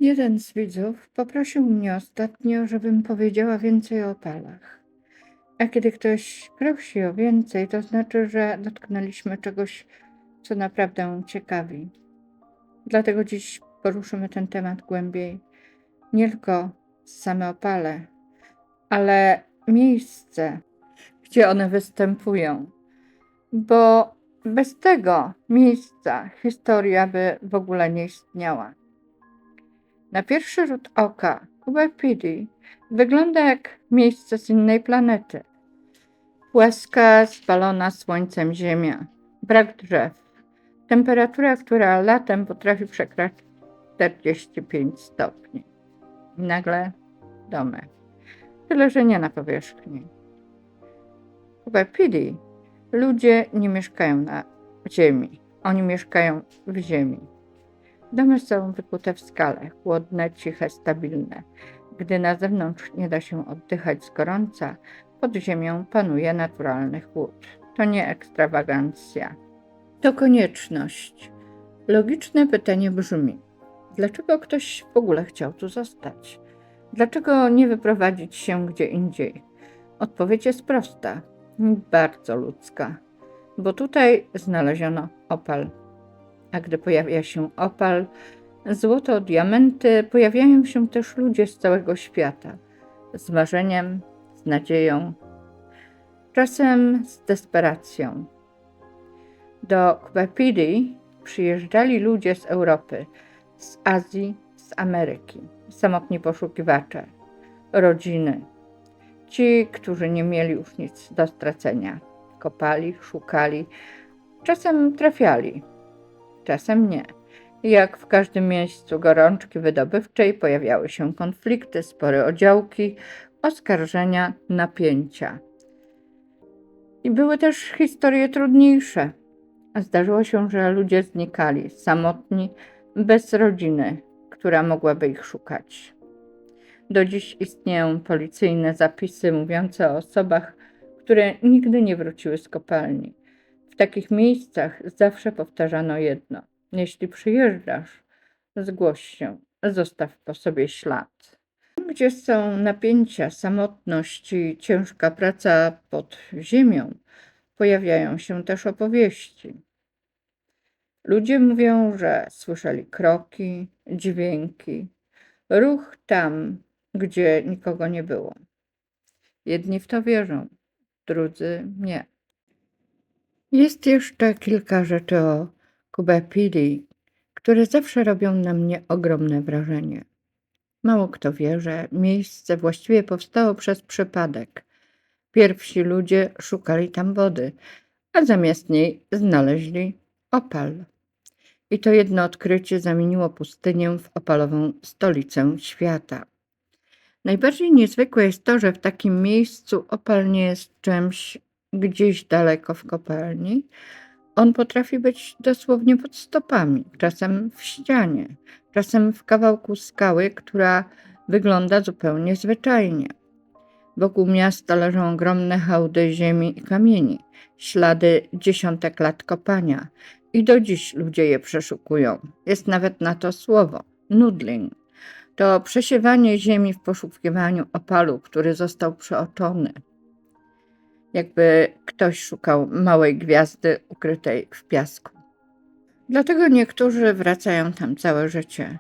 Jeden z widzów poprosił mnie ostatnio, żebym powiedziała więcej o opalach. A kiedy ktoś prosi o więcej, to znaczy, że dotknęliśmy czegoś, co naprawdę ciekawi. Dlatego dziś poruszymy ten temat głębiej. Nie tylko same opale, ale miejsce, gdzie one występują. Bo bez tego miejsca historia by w ogóle nie istniała. Na pierwszy rzut oka Coober Pedy wygląda jak miejsce z innej planety. Płaska, spalona słońcem ziemia, brak drzew, temperatura, która latem potrafi przekraczać 45 stopni. I nagle domy. Tyle, że nie na powierzchni. Coober Pedy ludzie nie mieszkają na ziemi. Oni mieszkają w ziemi. Domy są wykute w skale, chłodne, ciche, stabilne. Gdy na zewnątrz nie da się oddychać z gorąca, pod ziemią panuje naturalny chłód. To nie ekstrawagancja. To konieczność. Logiczne pytanie brzmi: dlaczego ktoś w ogóle chciał tu zostać? Dlaczego nie wyprowadzić się gdzie indziej? Odpowiedź jest prosta, bardzo ludzka, bo tutaj znaleziono opal. A gdy pojawia się opal, złoto, diamenty, pojawiają się też ludzie z całego świata. Z marzeniem, z nadzieją, czasem z desperacją. Do Coober Pedy przyjeżdżali ludzie z Europy, z Azji, z Ameryki, samotni poszukiwacze, rodziny. Ci, którzy nie mieli już nic do stracenia. Kopali, szukali, czasem trafiali, czasem nie. Jak w każdym miejscu gorączki wydobywczej pojawiały się konflikty, spory o działki, oskarżenia, napięcia. I były też historie trudniejsze. Zdarzyło się, że ludzie znikali, samotni, bez rodziny, która mogłaby ich szukać. Do dziś istnieją policyjne zapisy mówiące o osobach, które nigdy nie wróciły z kopalni. W takich miejscach zawsze powtarzano jedno: jeśli przyjeżdżasz, zgłoś się, zostaw po sobie ślad. Tam, gdzie są napięcia, samotność i ciężka praca pod ziemią, pojawiają się też opowieści. Ludzie mówią, że słyszeli kroki, dźwięki, ruch tam, gdzie nikogo nie było. Jedni w to wierzą, drudzy nie. Jest jeszcze kilka rzeczy o Coober Pedy, które zawsze robią na mnie ogromne wrażenie. Mało kto wie, że miejsce właściwie powstało przez przypadek. Pierwsi ludzie szukali tam wody, a zamiast niej znaleźli opal. I to jedno odkrycie zamieniło pustynię w opalową stolicę świata. Najbardziej niezwykłe jest to, że w takim miejscu opal nie jest czymś gdzieś daleko w kopalni. On potrafi być dosłownie pod stopami, czasem w ścianie, czasem w kawałku skały, która wygląda zupełnie zwyczajnie. Wokół miasta leżą ogromne hałdy ziemi i kamieni, ślady dziesiątek lat kopania i do dziś ludzie je przeszukują. Jest nawet na to słowo – noodling. To przesiewanie ziemi w poszukiwaniu opalu, który został przeoczony. Jakby ktoś szukał małej gwiazdy ukrytej w piasku. Dlatego niektórzy wracają tam całe życie,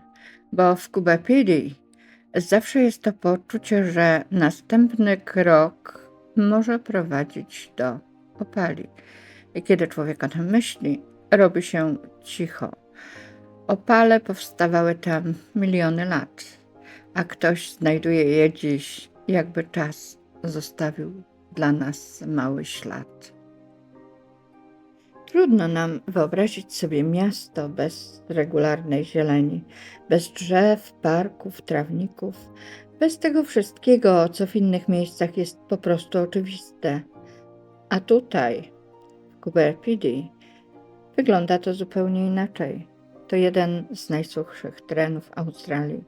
bo w Coober Pedy zawsze jest to poczucie, że następny krok może prowadzić do opali. I kiedy człowiek o tym myśli, robi się cicho. Opale powstawały tam miliony lat, a ktoś znajduje je dziś, jakby czas zostawił dla nas mały ślad. Trudno nam wyobrazić sobie miasto bez regularnej zieleni, bez drzew, parków, trawników, bez tego wszystkiego, co w innych miejscach jest po prostu oczywiste. A tutaj, w Coober Pedy, wygląda to zupełnie inaczej. To jeden z najsuchszych terenów Australii.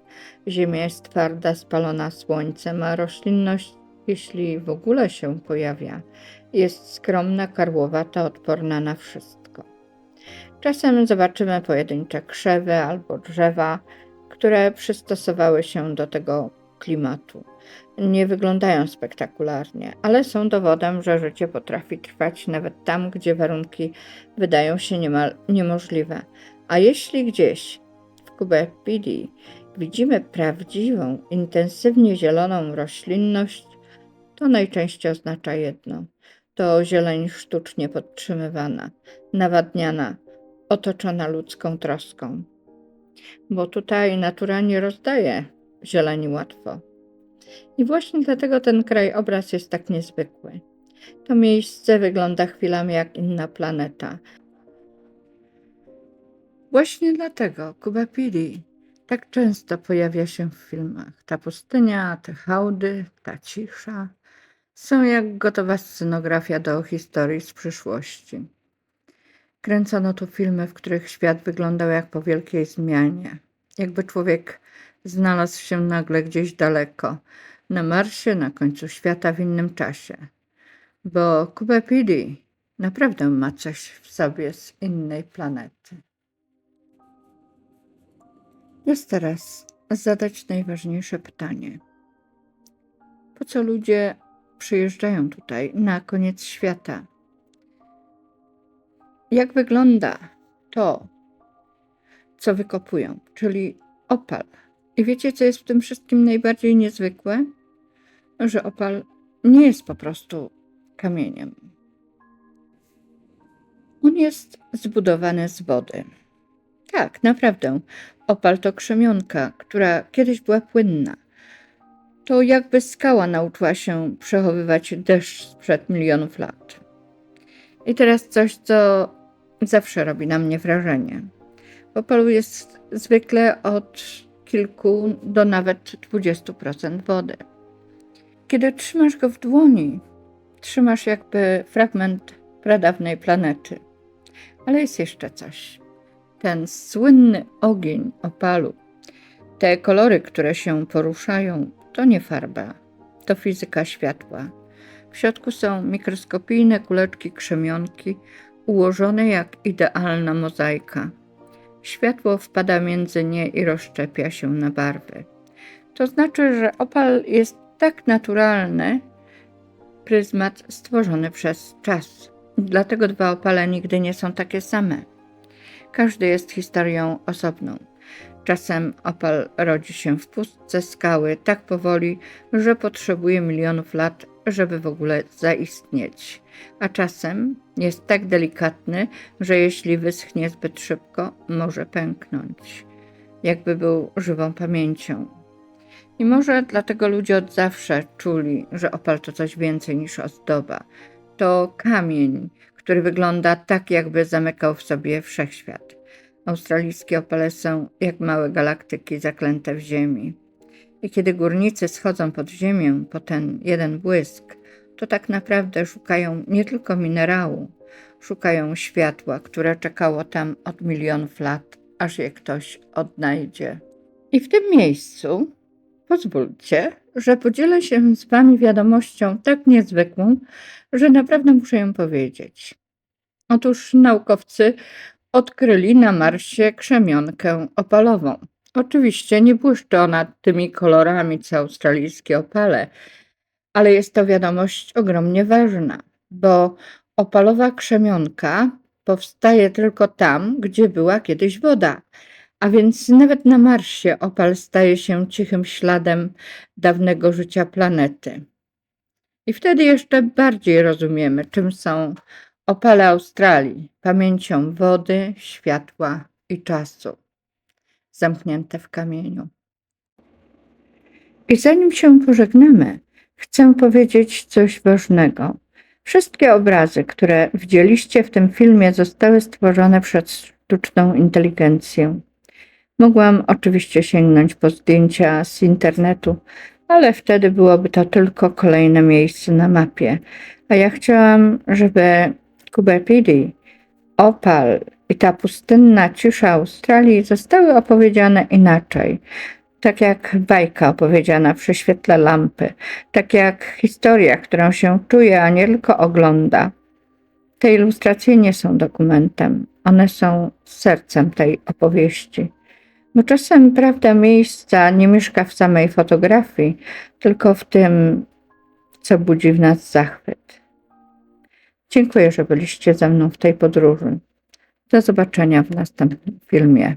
Ziemia jest twarda, spalona słońcem, a roślinność, jeśli w ogóle się pojawia, jest skromna, karłowata, odporna na wszystko. Czasem zobaczymy pojedyncze krzewy albo drzewa, które przystosowały się do tego klimatu. Nie wyglądają spektakularnie, ale są dowodem, że życie potrafi trwać nawet tam, gdzie warunki wydają się niemal niemożliwe. A jeśli gdzieś w Quebec PD widzimy prawdziwą, intensywnie zieloną roślinność, to najczęściej oznacza jedno: to zieleń sztucznie podtrzymywana, nawadniana, otoczona ludzką troską. Bo tutaj natura nie rozdaje zieleni łatwo. I właśnie dlatego ten krajobraz jest tak niezwykły. To miejsce wygląda chwilami jak inna planeta. Właśnie dlatego Quebec PD tak często pojawia się w filmach. Ta pustynia, te hałdy, ta cisza są jak gotowa scenografia do historii z przyszłości. Kręcono tu filmy, w których świat wyglądał jak po wielkiej zmianie. Jakby człowiek znalazł się nagle gdzieś daleko, na Marsie, na końcu świata, w innym czasie. Bo Quebec PD naprawdę ma coś w sobie z innej planety. Jest teraz zadać najważniejsze pytanie. Po co ludzie przyjeżdżają tutaj na koniec świata? Jak wygląda to, co wykopują, czyli opal? I wiecie, co jest w tym wszystkim najbardziej niezwykłe? Że opal nie jest po prostu kamieniem. On jest zbudowany z wody. Tak, naprawdę. Opal to krzemionka, która kiedyś była płynna. To jakby skała nauczyła się przechowywać deszcz sprzed milionów lat. I teraz coś, co zawsze robi na mnie wrażenie. W opalu jest zwykle od kilku do nawet 20% wody. Kiedy trzymasz go w dłoni, trzymasz jakby fragment pradawnej planety. Ale jest jeszcze coś. Ten słynny ogień opalu, te kolory, które się poruszają, to nie farba, to fizyka światła. W środku są mikroskopijne kuleczki krzemionki, ułożone jak idealna mozaika. Światło wpada między nie i rozszczepia się na barwy. To znaczy, że opal jest tak naturalny, pryzmat stworzony przez czas. Dlatego dwa opale nigdy nie są takie same. Każdy jest historią osobną. Czasem opal rodzi się w pustce skały tak powoli, że potrzebuje milionów lat, żeby w ogóle zaistnieć. A czasem jest tak delikatny, że jeśli wyschnie zbyt szybko, może pęknąć, jakby był żywą pamięcią. I może dlatego ludzie od zawsze czuli, że opal to coś więcej niż ozdoba. To kamień, który wygląda tak, jakby zamykał w sobie wszechświat. Australijskie opale są jak małe galaktyki zaklęte w ziemi. I kiedy górnicy schodzą pod ziemię po ten jeden błysk, to tak naprawdę szukają nie tylko minerału, szukają światła, które czekało tam od milionów lat, aż je ktoś odnajdzie. I w tym miejscu pozwólcie, że podzielę się z wami wiadomością tak niezwykłą, że naprawdę muszę ją powiedzieć. Otóż naukowcy odkryli na Marsie krzemionkę opalową. Oczywiście nie błyszczy ona tymi kolorami co australijskie opale, ale jest to wiadomość ogromnie ważna, bo opalowa krzemionka powstaje tylko tam, gdzie była kiedyś woda. A więc nawet na Marsie opal staje się cichym śladem dawnego życia planety. I wtedy jeszcze bardziej rozumiemy, czym są opale Australii, pamięcią wody, światła i czasu, zamknięte w kamieniu. I zanim się pożegnamy, chcę powiedzieć coś ważnego. Wszystkie obrazy, które widzieliście w tym filmie, zostały stworzone przez sztuczną inteligencję. Mogłam oczywiście sięgnąć po zdjęcia z internetu, ale wtedy byłoby to tylko kolejne miejsce na mapie. A ja chciałam, żeby Quebec PD, opal i ta pustynna cisza Australii zostały opowiedziane inaczej. Tak jak bajka opowiedziana przy świetle lampy, tak jak historia, którą się czuje, a nie tylko ogląda. Te ilustracje nie są dokumentem, one są sercem tej opowieści. Bo czasem prawda miejsca nie mieszka w samej fotografii, tylko w tym, co budzi w nas zachwyt. Dziękuję, że byliście ze mną w tej podróży. Do zobaczenia w następnym filmie.